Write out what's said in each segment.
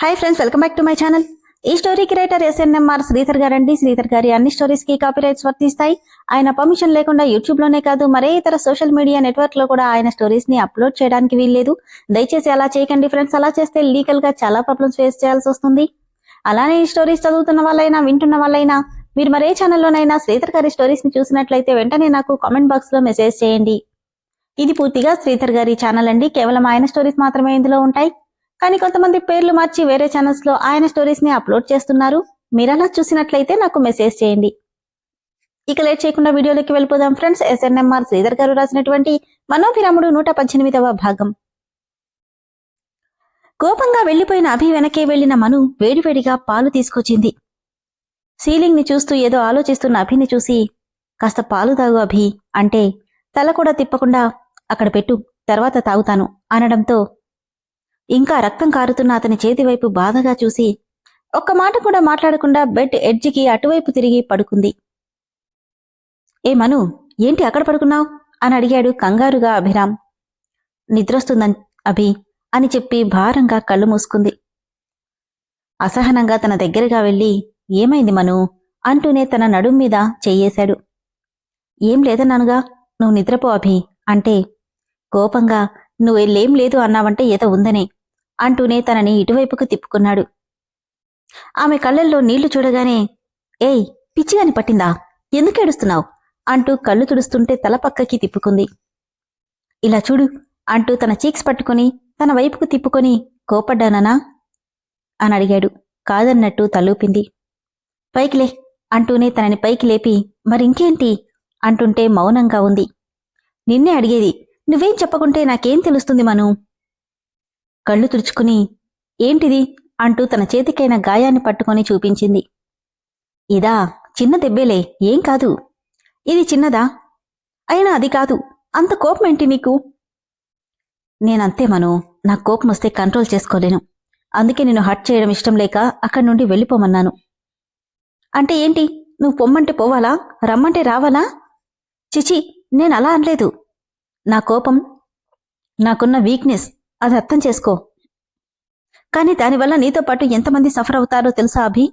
Hi friends, welcome back to my channel. ఈ స్టోరీకి writer SNMR Sridhar గారండి. శ్రీధర్ గారి అన్ని స్టోరీస్ కి కాపీరైట్స్ వర్తిస్తాయి. ఆయన పర్మిషన్ లేకుండా యూట్యూబ్ లోనే కాదు మరే ఇతర సోషల్ మీడియా నెట్వర్క్ లో కూడా ఆయన స్టోరీస్ ని అప్లోడ్ చేయడానికి వీల్లేదు. దయచేసి అలా చేయకండి ఫ్రెండ్స్. అలా చేస్తే లీగల్ గా చాలా ప్రాబ్లమ్స్ ఫేస్ చేయాల్సి వస్తుంది. అలానే ఈ స్టోరీస్ చదువుతున్న వాళ్ళైనా వింటున్న వాళ్ళైనా మీరు మరే ఛానల్లోనైనా శ్రీధర్ గారి స్టోరీస్ ని చూసినట్లయితే వెంటనే నాకు కామెంట్ బాక్స్ లో మెసేజ్ చేయండి. ఇది పూర్తిగా శ్రీధర్ గారి ఛానల్ అండి. కేవలం ఆయన స్టోరీస్ మాత్రమే ఇందులో ఉంటాయి. కానీ కొంతమంది పేర్లు మార్చి వేరే ఛానల్స్ లో ఆయన స్టోరీస్ ని అప్లోడ్ చేస్తున్నారు. మీరలా చూసినట్లయితే నాకు మెసేజ్ చేయండి. ఇక లేట్ చేయకుండా వీడియోలోకి వెళ్ళిపోదాం ఫ్రెండ్స్. ఎస్ఎన్ఎంఆర్ శ్రీధర్ గారు రాసినటువంటి మనోభిరాముడు 118వ భాగం. కోపంగా వెళ్లిపోయిన అభి వెనకే వెళ్లిన మను వేడివేడిగా పాలు తీసుకొచ్చింది. సీలింగ్ ని చూస్తూ ఏదో ఆలోచిస్తున్న అభిని చూసి, కాస్త పాలు తాగు అభి అంటే తల కూడా తిప్పకుండా అక్కడ పెట్టు, తర్వాత తాగుతాను అనడంతో ఇంకా రక్తం కారుతున్న అతని చేతివైపు బాధగా చూసి ఒక్క మాట కూడా మాట్లాడకుండా బెడ్ ఎడ్జికి అటువైపు తిరిగి పడుకుంది. ఏ మను, ఏంటి అక్కడ పడుకున్నావు అని అడిగాడు కంగారుగా అభిరామ్. నిద్రొస్తుందని అభి అని చెప్పి భారంగా కళ్ళు మూసుకుంది. అసహనంగా తన దగ్గరగా వెళ్లి, ఏమైంది మను అంటూనే తన నడుం మీద చెయ్యేశాడు. ఏం లేదన్నానుగా, నువ్వు నిద్రపో అభి అంటే కోపంగా, నువ్వేం లేదు అన్నావంటే ఏదో ఉందనే అంటూనే తనని ఇటువైపుకు తిప్పుకున్నాడు. ఆమె కళ్ళల్లో నీళ్లు చూడగానే, ఏయ్ పిచ్చిగాని పట్టిందా, ఎందుకేడుస్తున్నావు అంటూ కళ్ళు తుడుస్తుంటే తల పక్కకి తిప్పుకుంది. ఇలా చూడు అంటూ తన చీక్స్ పట్టుకుని తన వైపుకు తిప్పుకొని, కోపడ్డానా అని అడిగాడు. కాదన్నట్టు తలూపింది. పైకిలే అంటూనే తనని పైకి లేపి, మరింకేంటి అంటుంటే మౌనంగా ఉంది. నిన్నే అడిగేది, నువ్వేం చెప్పకుంటే నాకేం తెలుస్తుంది మను. కళ్ళు తుడుచుకుని, ఏంటిది అంటూ తన చేతికైన గాయాన్ని పట్టుకొని చూపించింది. ఇదా, చిన్న దెబ్బేలే, ఏం కాదు. ఇది చిన్నదా? అయినా అది కాదు, అంత కోపమేంటి నీకు? నేనంతే మను, నాకు కోపం వస్తే కంట్రోల్ చేసుకోలేను. అందుకే నేను హర్ట్ చేయడం ఇష్టం లేక అక్కడి నుండి వెళ్ళిపోమన్నాను. అంటే ఏంటి, నువ్వు పొమ్మంటే పోవాలా, రమ్మంటే రావాలా? చిచి, నేనలా అనలేదు. నా కోపం నాకున్న వీక్నెస్, అది అర్థం చేసుకో. కానీ దానివల్ల నీతో పాటు ఎంతమంది సఫర్ అవుతారో తెలుసా అభి?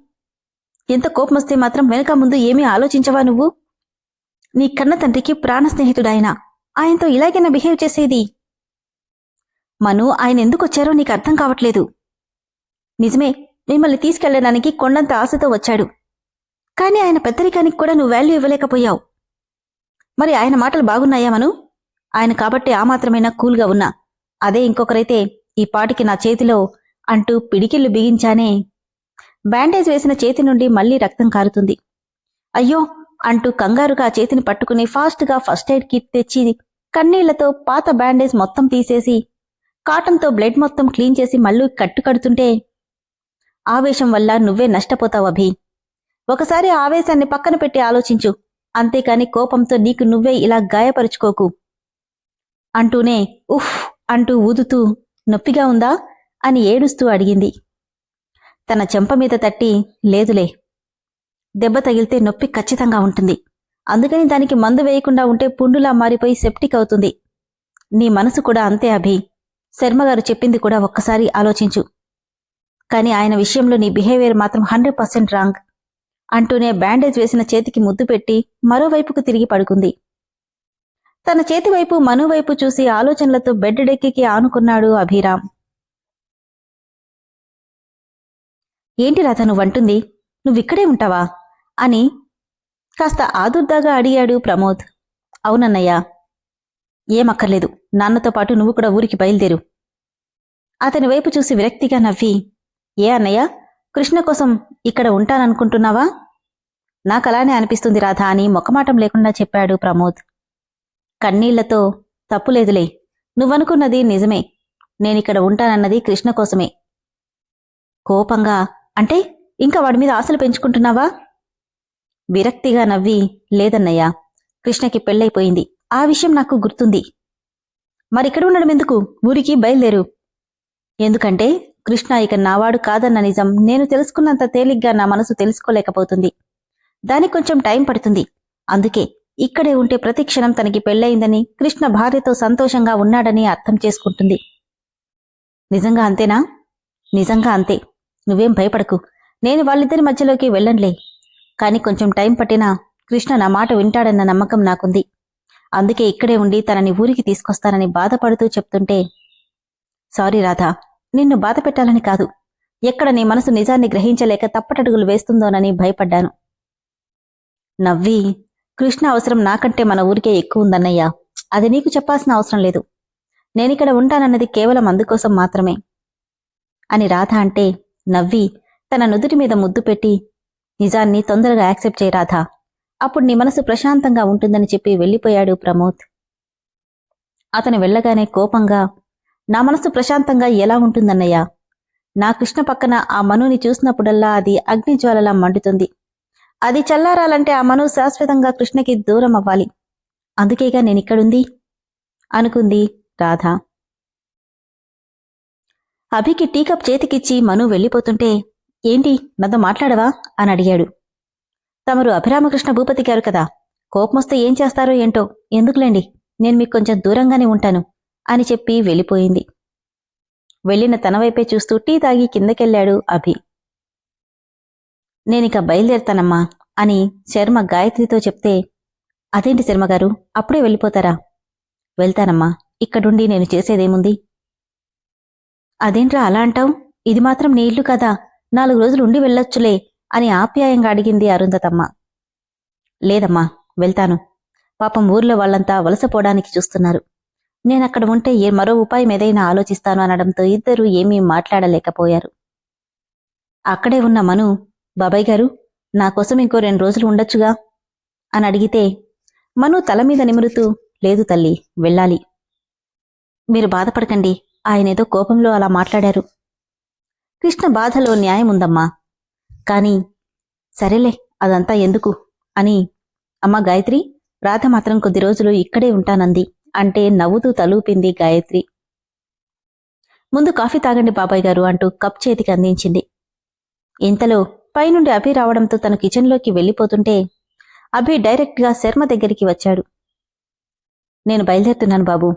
ఎంత కోపం వస్తే మాత్రం వెనక ముందు ఏమీ ఆలోచించవా నువ్వు? నీ కన్న తండ్రికి ప్రాణ స్నేహితుడాయన, ఆయనతో ఇలాగైనా బిహేవ్ చేసేది? మను, ఆయన ఎందుకొచ్చారో నీకు అర్థం కావట్లేదు. నిజమే, మిమ్మల్ని తీసుకెళ్లడానికి కొండంత ఆశతో వచ్చాడు. కానీ ఆయన పెద్దరికానికి కూడా నువ్వు వాల్యూ ఇవ్వలేకపోయావు. మరి ఆయన మాటలు బాగున్నాయా మను? ఆయన కాబట్టి ఆ మాత్రమైనా కూల్గా ఉన్నా. అదే ఇంకొకరైతే ఈ పాటికి నా చేతిలో అంటూ పిడికిళ్లు బిగించానే. బ్యాండేజ్ వేసిన చేతి నుండి మళ్లీ రక్తం కారుతుంది. అయ్యో అంటూ కంగారుగా ఆ చేతిని పట్టుకుని ఫాస్ట్గా ఫస్ట్ ఎయిడ్ కిట్ తెచ్చి కన్నీళ్లతో పాత బ్యాండేజ్ మొత్తం తీసేసి కాటన్తో బ్లడ్ మొత్తం క్లీన్ చేసి మళ్ళీ కట్టుకడుతుంటే, ఆవేశం వల్ల నువ్వే నష్టపోతావు అభి. ఒకసారి ఆవేశాన్ని పక్కన పెట్టి ఆలోచించు, అంతేకాని కోపంతో నీకు నువ్వే ఇలా గాయపరుచుకోకు అంటూనే ఉఫ్ అంటూ ఊదుతూ, నొప్పిగా ఉందా అని ఏడుస్తూ అడిగింది. తన చెంప మీద తట్టి, లేదులే, దెబ్బ తగిలితే నొప్పి ఖచ్చితంగా ఉంటుంది. అందుకని దానికి మందు వేయకుండా ఉంటే పుండులా మారిపోయి సెప్టిక్ అవుతుంది. నీ మనసు కూడా అంతే అభి. శర్మగారు చెప్పింది కూడా ఒక్కసారి ఆలోచించు. కాని ఆయన విషయంలో నీ బిహేవియర్ మాత్రం 100% రాంగ్ అంటూనే బ్యాండేజ్ వేసిన చేతికి ముద్దు పెట్టి మరోవైపుకు తిరిగి పడుకుంది. తన చేతివైపు మనువైపు చూసి ఆలోచనలతో బెడ్ డెక్కికి ఆనుకున్నాడు అభిరామ్. ఏంటి రాధ నువ్వంటుంది, నువ్విక్కడే ఉంటావా అని కాస్త ఆదుర్దాగా అడిగాడు ప్రమోద్. అవునన్నయ్యా. ఏమక్కర్లేదు, నాన్నతో పాటు నువ్వు కూడా ఊరికి బయలుదేరు. అతని వైపు చూసి విరక్తిగా నవ్వి, ఏ అన్నయ్య, కృష్ణ కోసం ఇక్కడ ఉంటాననుకుంటున్నావా? నాకలానే అనిపిస్తుంది రాధా అని మొక్కమాటం లేకుండా చెప్పాడు ప్రమోద్. కన్నీళ్లతో, తప్పులేదులే, నువ్వనుకున్నది నిజమే. నేనిక్కడ ఉంటానన్నది కృష్ణ కోసమే. కోపంగా, అంటే ఇంకా వాడి మీద ఆశలు పెంచుకుంటున్నావా? విరక్తిగా నవ్వి, లేదన్నయ్యా, కృష్ణకి పెళ్ళైపోయింది, ఆ విషయం నాకు గుర్తుంది. మరిక్కడ ఉండడం ఎందుకు, ఊరికి బయలుదేరు. ఎందుకంటే కృష్ణ ఇక నావాడు కాదన్న నిజం నేను తెలుసుకున్నంత తేలిగ్గా నా మనసు తెలుసుకోలేకపోతుంది. దానికి కొంచెం టైం పడుతుంది. అందుకే ఇక్కడే ఉంటే ప్రతి క్షణం తనకి పెళ్ళయిందని, కృష్ణ భార్యతో సంతోషంగా ఉన్నాడని అర్థం చేసుకుంటుంది. నిజంగా అంతేనా? నిజంగా అంతే. నువ్వేం భయపడకు, నేను వాళ్ళిద్దరి మధ్యలోకి వెళ్ళనులే. కాని కొంచెం టైం పట్టినా కృష్ణ నా మాట వింటాడన్న నమ్మకం నాకుంది. అందుకే ఇక్కడే ఉండి తనని ఊరికి తీసుకొస్తానని బాధపడుతూ చెప్తుంటే, సారీ రాధా, నిన్ను బాధ పెట్టాలని కాదు, ఎక్కడ నీ మనసు నిజాన్ని గ్రహించలేక తప్పటడుగులు వేస్తుందోనని భయపడ్డాను. నవ్వి, కృష్ణ అవసరం నాకంటే మన ఊరికే ఎక్కువ ఉందన్నయ్యా. అది నీకు చెప్పాల్సిన అవసరం లేదు. నేనిక్కడ ఉంటానన్నది కేవలం అందుకోసం మాత్రమే అని రాధ అంటే, నవ్వి తన నుదుటి మీద ముద్దు పెట్టి, నిజాన్ని తొందరగా యాక్సెప్ట్ చేయి రాధా, అప్పుడు నీ మనసు ప్రశాంతంగా ఉంటుందని చెప్పి వెళ్ళిపోయాడు ప్రమోద్. అతను వెళ్ళగానే కోపంగా, నా మనసు ప్రశాంతంగా ఎలా ఉంటుందన్నయ్యా? నా కృష్ణ పక్కన ఆ మనుని చూసినప్పుడల్లా అది అగ్నిజ్వాలలా మండుతుంది. అది చల్లారాలంటే ఆ మను శాశ్వతంగా కృష్ణకి దూరం అవ్వాలి. అందుకేగా నేనిక్కడుంది అనుకుంది రాధ. అభికి టీకప్ చేతికిచ్చి మను వెళ్ళిపోతుంటే, ఏంటి నాతో మాట్లాడవా అని అడిగాడు. తమరు అభిరామకృష్ణ భూపతి గారు కదా, కోపమొస్తే ఏం చేస్తారో ఏంటో, ఎందుకులేండి, నేను మీకు కొంచెం దూరంగానే ఉంటాను అని చెప్పి వెళ్ళిపోయింది. వెళ్లిన తనవైపే చూస్తూ టీ తాగి కిందకెళ్లాడు అభి. నేనిక బయలుదేరతానమ్మా అని శర్మ గాయత్రితో చెప్తే, అదేంటి శర్మగారు, అప్పుడే వెళ్ళిపోతారా? వెళ్తానమ్మా, ఇక్కడుండి నేను చేసేదేముంది? అదేంట్రా అలా అంటావు? ఇది మాత్రం నీ ఇల్లు కదా, 4 రోజులు ఉండి వెళ్ళొచ్చులే అని ఆప్యాయంగా అడిగింది అరుంధతమ్మ. లేదమ్మా, వెళ్తాను. పాపం ఊర్లో వాళ్లంతా వలసపోవడానికి చూస్తున్నారు. నేనక్కడ ఉంటే మరో ఉపాయం ఏదైనా ఆలోచిస్తాను అనడంతో ఇద్దరూ ఏమీ మాట్లాడలేకపోయారు. అక్కడే ఉన్న మను, బాబాయ్ గారు, నాకోసం ఇంకో 2 రోజులు ఉండొచ్చుగా అని అడిగితే, మను తల మీద నిమురుతూ, లేదు తల్లి, వెళ్ళాలి. మీరు బాధపడకండి, ఆయనేదో కోపంలో అలా మాట్లాడారు. కృష్ణ బాధలో న్యాయముందమ్మా. కాని సరేలే, అదంతా ఎందుకు అని, అమ్మా గాయత్రి, రాధ మాత్రం కొద్ది రోజులు ఇక్కడే ఉంటానంది అంటే నవ్వుతూ తలూపింది గాయత్రి. ముందు కాఫీ తాగండి బాబాయ్ గారు అంటూ కప్ చేతికి అందించింది. ఇంతలో పైనుండి అభి రావడంతో తను కిచెన్లోకి వెళ్ళిపోతుంటే, అభి డైరెక్ట్గా శర్మ దగ్గరికి వచ్చాడు. నేను బయలుదేరుతున్నాను బాబూ,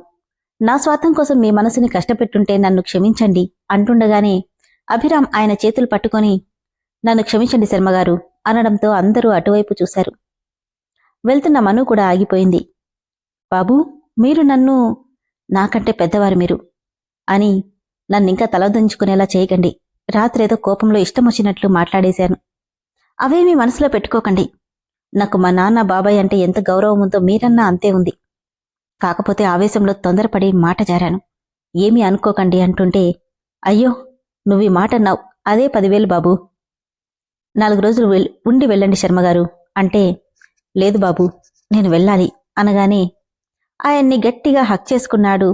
నా స్వార్థం కోసం మీ మనసుని కష్టపెట్టుంటే నన్ను క్షమించండి అంటుండగానే అభిరామ్ ఆయన చేతులు పట్టుకొని, నన్ను క్షమించండి శర్మగారు అనడంతో అందరూ అటువైపు చూశారు. వెళ్తున్న మను కూడా ఆగిపోయింది. బాబూ, మీరు నన్ను, నాకంటే పెద్దవారు మీరు అని నన్నింకా తలదించుకునేలా చేయకండి. రాత్రేదో కోపంలో ఇష్టమొచ్చినట్లు మాట్లాడేశాను. అవేమీ మనసులో పెట్టుకోకండి. నాకు మా నాన్న బాబాయ్ అంటే ఎంత గౌరవం ఉందో మీరన్నా అంతే ఉంది. కాకపోతే ఆవేశంలో తొందరపడి మాట జారాను. ఏమీ అనుకోకండి అంటుంటే, అయ్యో, నువ్వీ మాటన్నావు, అదే 10,000 బాబూ. 4 రోజులు ఉండి వెళ్ళండి శర్మగారు అంటే, లేదు బాబూ, నేను వెళ్ళాలి అనగానే ఆయన్ని గట్టిగా హక్ చేసుకున్నాడు.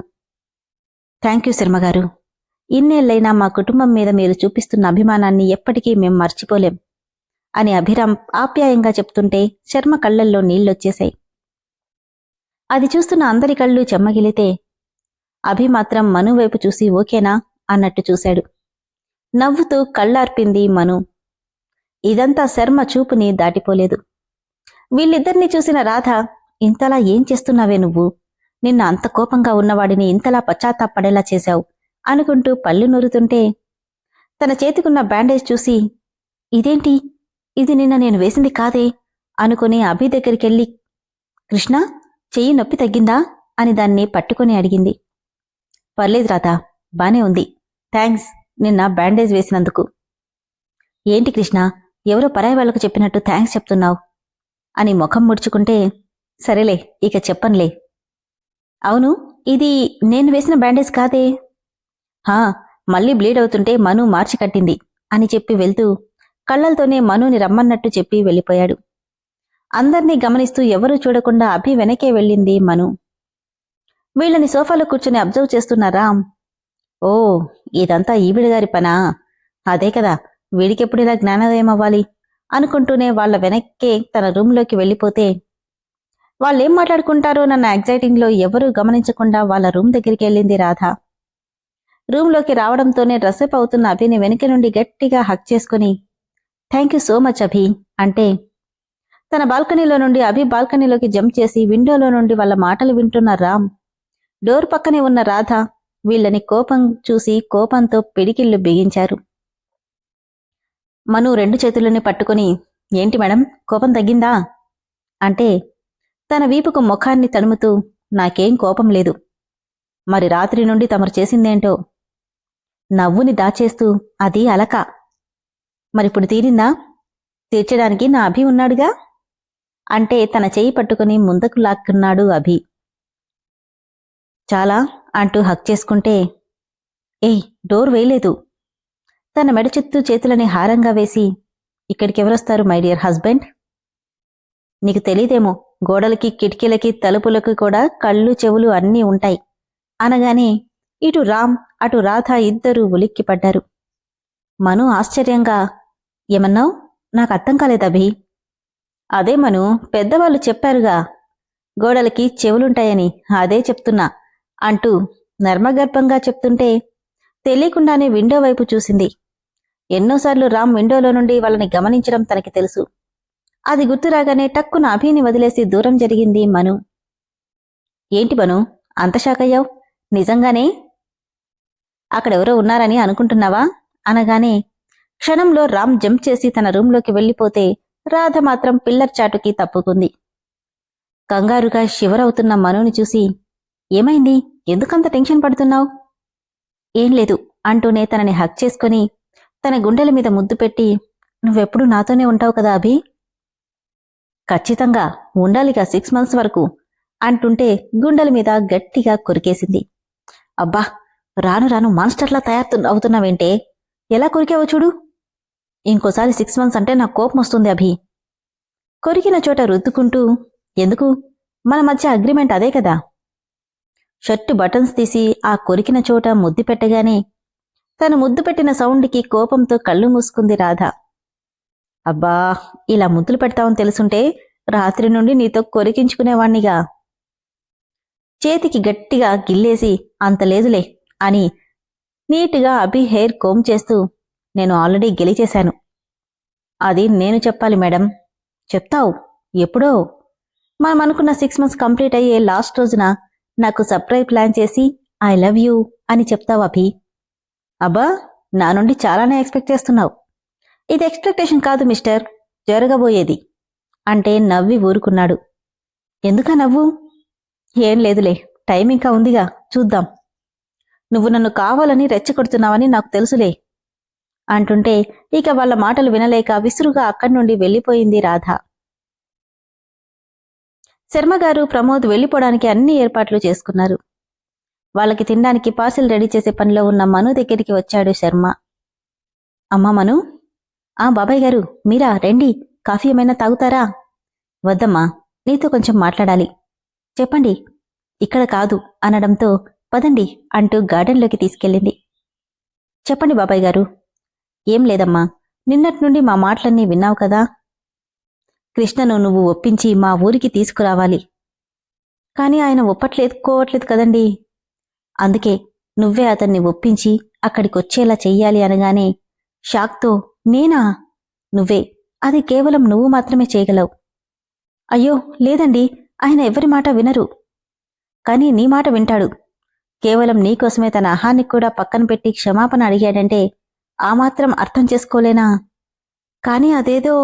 థ్యాంక్యూ శర్మగారు, ఇన్నేళ్లైనా మా కుటుంబం మీద మీరు చూపిస్తున్న అభిమానాన్ని ఎప్పటికీ మేం మర్చిపోలేం అని అభిరామ్ ఆప్యాయంగా చెప్తుంటే శర్మ కళ్లల్లో నీళ్లొచ్చేశాయి. అది చూస్తున్న అందరి కళ్ళు చెమ్మగిలితే, అభి మాత్రం మను వైపు చూసి ఓకేనా అన్నట్టు చూశాడు. నవ్వుతూ కళ్ళార్పింది మను. ఇదంతా శర్మ చూపుని దాటిపోలేదు. వీళ్ళిద్దరినీ చూసిన రాధ, ఇంతలా ఏం చేస్తున్నావే నువ్వు? నిన్న అంత కోపంగా ఉన్నవాడిని ఇంతలా పశ్చాత్తాపడేలా చేశావు అనుకుంటూ పళ్ళు నూరుతుంటే, తన చేతికున్న బ్యాండేజ్ చూసి, ఇదేంటి, ఇది నిన్న నేను వేసింది కాదే అనుకుని అభి దగ్గరికెళ్ళి, కృష్ణ, చెయ్యి నొప్పి తగ్గిందా అని దాన్ని పట్టుకుని అడిగింది. పర్లేదు రాధా, బానే ఉంది, థ్యాంక్స్ నిన్న బ్యాండేజ్ వేసినందుకు. ఏంటి కృష్ణ, ఎవరో పరాయి వాళ్లకు చెప్పినట్టు థ్యాంక్స్ చెప్తున్నావు అని ముఖం ముడుచుకుంటే, సరేలే, ఇక చెప్పనులే. అవును, ఇది నేను వేసిన బ్యాండేజ్ కాదే. హా, మళ్ళీ బ్లీడ్ అవుతుంటే మను మార్చి కట్టింది అని చెప్పి వెళ్తూ కళ్లతోనే మనుని రమ్మన్నట్టు చెప్పి వెళ్ళిపోయాడు. అందర్నీ గమనిస్తూ ఎవరూ చూడకుండా అభి వెనకే వెళ్ళింది మను. వీళ్ళని సోఫాలో కూర్చుని అబ్జర్వ్ చేస్తున్న రామ్, ఓ, ఇదంతా ఈవిడగారి పనా? అదే కదా, వీడికెప్పుడిలా జ్ఞానోదయం అవ్వాలి అనుకుంటూనే వాళ్ల వెనక్కే తన రూంలోకి వెళ్ళిపోతే, వాళ్ళేం మాట్లాడుకుంటారో నన్న ఎగ్జైటింగ్లో ఎవరూ గమనించకుండా వాళ్ల రూమ్ దగ్గరికి వెళ్ళింది రాధ. రూంలోకి రావడంతోనే డ్రెస్అప్ అవుతున్న అభిని వెనుక నుండి గట్టిగా హక్ చేసుకుని, థ్యాంక్యూ సో మచ్ అభి అంటే, తన బాల్కనీలో నుండి అభి బాల్కనీలోకి జంప్ చేసి విండోలో నుండి వాళ్ళ మాటలు వింటున్న రామ్, డోర్ పక్కనే ఉన్న రాధ వీళ్ళని కోపం చూసి కోపంతో పిడికిళ్లు బిగించారు. మను 2 చేతులని పట్టుకుని, ఏంటి మేడం, కోపం తగ్గిందా అంటే తన వీపుకు ముఖాన్ని తడుముతూ, నాకేం కోపం లేదు. మరి రాత్రి నుండి తమరు చేసిందేంటో. నవ్వుని దాచేస్తూ, అది అలక. మరిప్పుడు తీరిందా? తీర్చడానికి నా అభి ఉన్నాడుగా అంటే తన చెయ్యి పట్టుకుని ముందుకు లాక్కున్నాడు అభి. చాలా అంటూ హక్ చేసుకుంటే, ఏయ్, డోర్ వేయలేదు. తన మెడ చుట్టూ చేతులని హారంగా వేసి, ఇక్కడికెవరొస్తారు మై డియర్ హస్బెండ్? నీకు తెలీదేమో, గోడలకి కిటికీలకి తలుపులకు కూడా కళ్ళు చెవులు అన్నీ ఉంటాయి అనగానే ఇటు రామ్ అటు రాధ ఇద్దరూ ఉలిక్కిపడ్డారు. మను ఆశ్చర్యంగా, ఏమన్నావ్? నాకు అర్థం కాలేదభి. అదే మను, పెద్దవాళ్ళు చెప్పారుగా గోడలకి చెవులుంటాయని, అదే చెప్తున్నా అంటూ నర్మగర్భంగా చెప్తుంటే తెలియకుండానే విండో వైపు చూసింది. ఎన్నోసార్లు రామ్ విండోలో నుండి వాళ్ళని గమనించడం తనకి తెలుసు. అది గుర్తురాగానే టక్కున అభిని వదిలేసి దూరం జరిగింది మను. ఏంటి మను, అంత షాకయ్యావ్? నిజంగానే అక్కడెవరో ఉన్నారని అనుకుంటున్నావా అనగానే క్షణంలో రామ్ జంప్ చేసి తన రూంలోకి వెళ్లిపోతే రాధ మాత్రం పిల్లర్ చాటుకి తప్పుకుంది. కంగారుగా షివరవుతున్న మనుని చూసి, ఏమైంది, ఎందుకంత టెన్షన్ పడుతున్నావు? ఏం లేదు అంటూనే తనని హక్ చేసుకుని తన గుండెల మీద ముద్దు పెట్టి, నువ్వెప్పుడు నాతోనే ఉంటావు కదా అభి? ఖచ్చితంగా ఉండాలిగా 6 months వరకు అంటుంటే గుండెల మీద గట్టిగా కొరికేసింది. అబ్బా, రాను రాను మాన్స్టర్లా అవుతున్నావేంటే, ఎలా కొరికావో చూడు. ఇంకోసారి 6 months అంటే నాకు కోపం వస్తుంది అభి. కొరికిన చోట రుద్దుకుంటూ, ఎందుకు, మన మధ్య అగ్రిమెంట్ అదే కదా. షర్టు బటన్స్ తీసి ఆ కొరికిన చోట ముద్దు పెట్టగానే తను ముద్దు పెట్టిన సౌండ్కి కోపంతో కళ్ళు మూసుకుంది రాధ. అబ్బా, ఇలా ముద్దులు పెడతావని తెలుసుంటే రాత్రి నుండి నీతో కొరికించుకునేవాణ్ణిగా. చేతికి గట్టిగా గిల్లేసి, అంత లేదులే అని నీటుగా అభి హెయిర్ కోమ్ చేస్తూ, నేను ఆల్రెడీ గెలిచేశాను. అది నేను చెప్పాలి మేడం. చెప్తావు ఎప్పుడో. మనం అనుకున్న 6 months కంప్లీట్ అయ్యే లాస్ట్ రోజున నాకు సర్ప్రైజ్ ప్లాన్ చేసి ఐ లవ్ యూ అని చెప్తావు అభి. అబ్బా, నా నుండి చాలానే ఎక్స్పెక్ట్ చేస్తున్నావు. ఇది ఎక్స్పెక్టేషన్ కాదు మిస్టర్, జరగబోయేది అంటే నవ్వి ఊరుకున్నాడు. ఎందుకా నవ్వు? ఏం లేదులే, టైం ఇంకా ఉందిగా, చూద్దాం. నువ్వు నన్ను కావాలని రెచ్చగొడుతున్నావని నాకు తెలుసులే అంటుంటే ఇక వాళ్ళ మాటలు వినలేక విసురుగా అక్కడి నుండి వెళ్లిపోయింది రాధ. శర్మగారు ప్రమోద్ వెళ్లిపోవడానికి అన్ని ఏర్పాట్లు చేసుకున్నారు. వాళ్ళకి తినడానికి పార్సిల్ రెడీ చేసే పనిలో ఉన్న మను దగ్గరికి వచ్చాడు శర్మ. అమ్మా మను. బాబాయ్ గారు, మీరా, రండి, కాఫీ ఏమైనా తాగుతారా? వద్దమ్మా, నీతో కొంచెం మాట్లాడాలి. చెప్పండి. ఇక్కడ కాదు అనడంతో పదండి అంటూ గార్డెన్లోకి తీసుకెళ్ళింది. చెప్పండి బాబాయ్ గారు. ఏం లేదమ్మా, నిన్నటి నుండి మా మాటలన్నీ విన్నావు కదా. కృష్ణను నువ్వు ఒప్పించి మా ఊరికి తీసుకురావాలి. కాని ఆయన ఒప్పట్లేదుకోవట్లేదు కదండి. అందుకే నువ్వే అతన్ని ఒప్పించి అక్కడికొచ్చేలా చెయ్యాలి అనగానే షాక్తో, నేనా? నువ్వే, అది కేవలం నువ్వు మాత్రమే చేయగలవు. అయ్యో లేదండి, ఆయన ఎవరి మాట వినరు. కాని నీ మాట వింటాడు. కేవలం నీకోసమే తన అహాన్ని కూడా పక్కన పెట్టి క్షమాపణ అడిగాడంటే ఆ మాత్రం అర్థం చేసుకోలేనా? కాని అదేదో.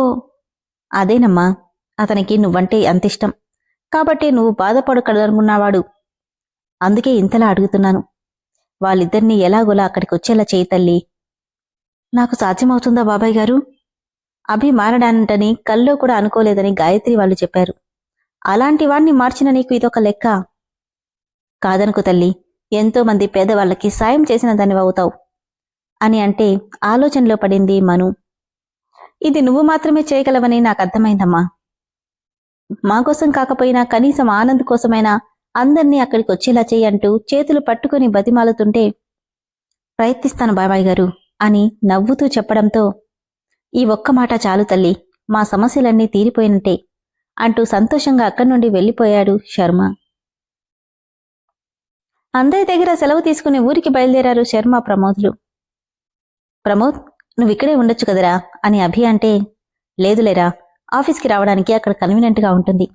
అదేనమ్మా, అతనికి నువ్వంటే అంతిష్టం కాబట్టి నువ్వు బాధపడకలనుకున్నవాడు. అందుకే ఇంతలా అడుగుతున్నాను. వాళ్ళిద్దరినీ ఎలాగోలా అక్కడికొచ్చేలా చేయి తల్లి. నాకు సాధ్యమవుతుందా బాబాయ్ గారు? అభి మారడానంటని కల్లో కూడా అనుకోలేదని గాయత్రి వాళ్ళు చెప్పారు. అలాంటి వాణ్ణి మార్చిన నీకు ఇదొక లెక్క. కాదనుకు తల్లి, ఎంతో మంది పేదవాళ్లకి సాయం చేసిన దానివవుతావు అని అంటే ఆలోచనలో పడింది మను. ఇది నువ్వు మాత్రమే చేయగలవని నాకర్థమైందమ్మా. మాకోసం కాకపోయినా కనీసం ఆనంద్ కోసమైనా అందర్నీ అక్కడికొచ్చేలా చెయ్యంటూ చేతులు పట్టుకుని బతిమాలుతుంటే, ప్రయత్నిస్తాను బాబాయ్ గారు అని నవ్వుతూ చెప్పడంతో, ఈ ఒక్క మాట చాలు తల్లి, మా సమస్యలన్నీ తీరిపోయినట్టే అంటూ సంతోషంగా అక్కడి నుండి వెళ్లిపోయాడు శర్మ. అందరి దగ్గర సెలవు తీసుకుని ఊరికి బయలుదేరారు శర్మ ప్రమోద్లు. ప్రమోద్, నువ్విక్కడే ఉండొచ్చు కదరా అని అభి అంటే, లేదులేరా, ఆఫీస్కి రావడానికి అక్కడ కన్వీనియంట్గా ఉంటుంది.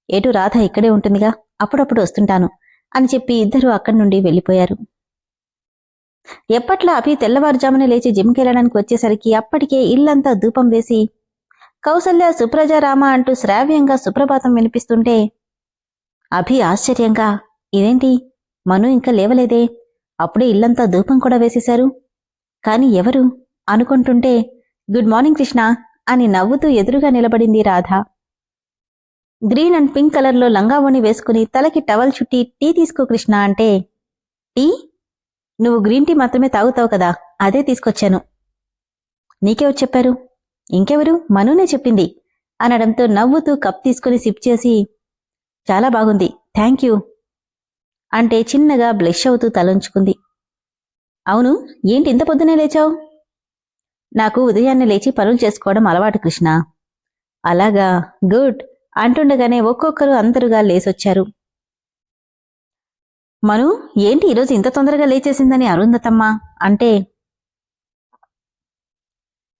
ఏటూ రాధ ఇక్కడే ఉంటుందిగా, అప్పుడప్పుడు వస్తుంటాను అని చెప్పి ఇద్దరూ అక్కడి నుండి వెళ్లిపోయారు. ఎప్పట్లా అభి తెల్లవారుజామున లేచి జిమ్కి వెళ్ళడానికి వచ్చేసరికి అప్పటికే ఇల్లంతా ధూపం వేసి కౌసల్య సుప్రజారామ అంటూ శ్రావ్యంగా సుప్రభాతం వినిపిస్తుంటే అభి ఆశ్చర్యంగా ఇదేంటి మను ఇంకా లేవలేదే, అప్పుడే ఇల్లంతా ధూపం కూడా వేసేశారు, కాని ఎవరు అనుకుంటుంటే గుడ్ మార్నింగ్ కృష్ణ అని నవ్వుతూ ఎదురుగా నిలబడింది రాధ. గ్రీన్ అండ్ పింక్ కలర్లో లంగావోణి వేసుకుని తలకి టవల్ చుట్టి టీ తీసుకో కృష్ణ అంటే, టీ? నువ్వు గ్రీన్ టీ మాత్రమే తాగుతావు కదా, అదే తీసుకొచ్చాను. నీకెవరు చెప్పారు? ఇంకెవరు, మనునే చెప్పింది అనడంతో నవ్వుతూ కప్ తీసుకుని సిప్ చేసి చాలా బాగుంది థ్యాంక్ యూ అంటే చిన్నగా బ్లష్ అవుతూ తలంచుకుంది. అవును, ఏంటి ఇంత పొద్దునే లేచావు? నాకు ఉదయాన్నే లేచి పనులు చేసుకోవడం అలవాటు కృష్ణ. అలాగా, గుడ్ అంటుండగానే ఒక్కొక్కరు అందరుగా లేసొచ్చారు. మను, ఏంటి ఈరోజు ఇంత తొందరగా లేచేసిందని అరుంధతమ్మ అంటే,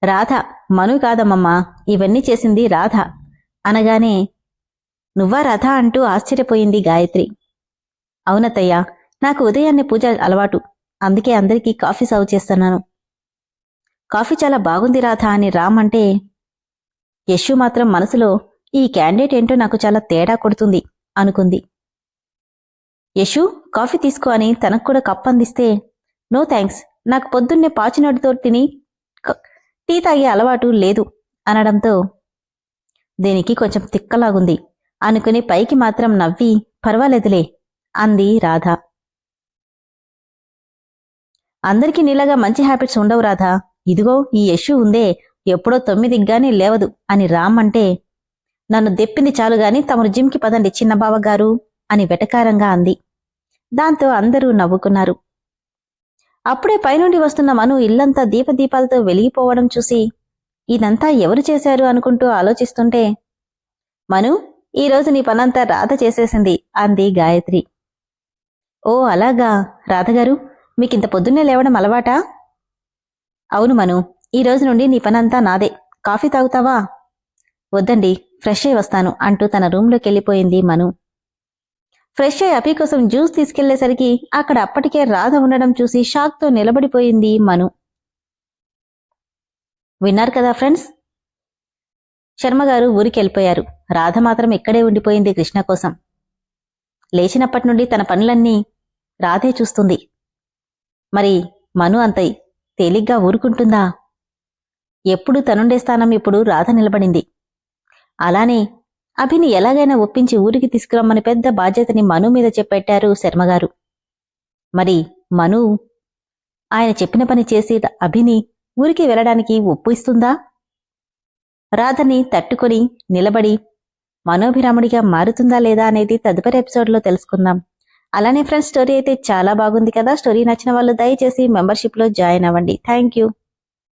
రాధ, మను కాదమ్మమ్మా, ఇవన్నీ చేసింది రాధ అనగానే నువ్వా రాధ అంటూ ఆశ్చర్యపోయింది గాయత్రి. అవునత్తయ్యా, నాకు ఉదయాన్నే పూజ అలవాటు, అందుకే అందరికీ కాఫీ సర్వ్ చేస్తున్నాను. కాఫీ చాలా బాగుంది రాధ అని రామ్ అంటే, యశు మాత్రం మనసులో ఈ క్యాండిడేట్ ఏంటో నాకు చాలా తేడా కొడుతుంది అనుకుంది. యశు, కాఫీ తీసుకో అని తనకు కూడా కప్ అందిస్తే, నో థ్యాంక్స్, నాకు పొద్దున్నే పాచినోటితో తిని టీ తాగే అలవాటు లేదు అనడంతో దీనికి కొంచెం తిక్కలాగుంది అనుకుని పైకి మాత్రం నవ్వి పర్వాలేదులే అంది రాధ. అందరికీ నీలాగా మంచి హ్యాబిట్స్ ఉండవు రాధా, ఇదిగో ఈ యశు ఉందే ఎప్పుడో 9 లేవదు అని రామ్ అంటే, నన్ను దెప్పింది చాలుగాని తమరు జిమ్కి పదండి చిన్నబావగారు అని వెటకారంగా అంది. దాంతో అందరూ నవ్వుకున్నారు. అప్పుడే పైనుండి వస్తున్న మను ఇల్లంతా దీపదీపాలతో వెలిగిపోవడం చూసి ఇదంతా ఎవరు చేశారు అనుకుంటూ ఆలోచిస్తుంటే, మను, ఈరోజు నీ పనంతా రాధ చేసేసింది అంది గాయత్రి. ఓ అలాగా, రాధగారు మీకింత పొద్దున్నే లేవడం అలవాటా? అవును మను, ఈ రోజు నుండి నీ పనంతా నాదే, కాఫీ తాగుతావా? వద్దండి, ఫ్రెష్ అయి వస్తాను అంటూ తన రూంలోకి వెళ్ళిపోయింది మను. ఫ్రెష్ అయి అభి కోసం జ్యూస్ తీసుకెళ్లేసరికి అక్కడ అప్పటికే రాధ ఉండడం చూసి షాక్తో నిలబడిపోయింది మను. విన్నారు కదా ఫ్రెండ్స్, శర్మగారు ఊరికి వెళ్ళిపోయారు. రాధ మాత్రం ఇక్కడే ఉండిపోయింది కృష్ణ కోసం. లేచినప్పటి నుండి తన పనులన్నీ రాధే చూస్తుంది. మరి మను అంత తేలిగ్గా ఊరుకుంటుందా? ఎప్పుడు తనుండే స్థానం ఇప్పుడు రాధ నిలబడింది. అలానే అభిని ఎలాగైనా ఒప్పించి ఊరికి తీసుకురమ్మని పెద్ద బాధ్యతని మను మీద చెప్పెట్టారు శర్మగారు. మరి మను ఆయన చెప్పిన పని చేసి అభిని ఊరికి వెళ్లడానికి ఒప్పిస్తుందా? రాధని తట్టుకొని నిలబడి మనోభిరాముడిగా మారుతుందా లేదా అనేది తదుపరి ఎపిసోడ్లో తెలుసుకుందాం. అలానే ఫ్రెండ్స్, స్టోరీ అయితే చాలా బాగుంది కదా. స్టోరీ నచ్చిన వాళ్ళు దయచేసి మెంబర్షిప్లో జాయిన్ అవ్వండి. Thank you.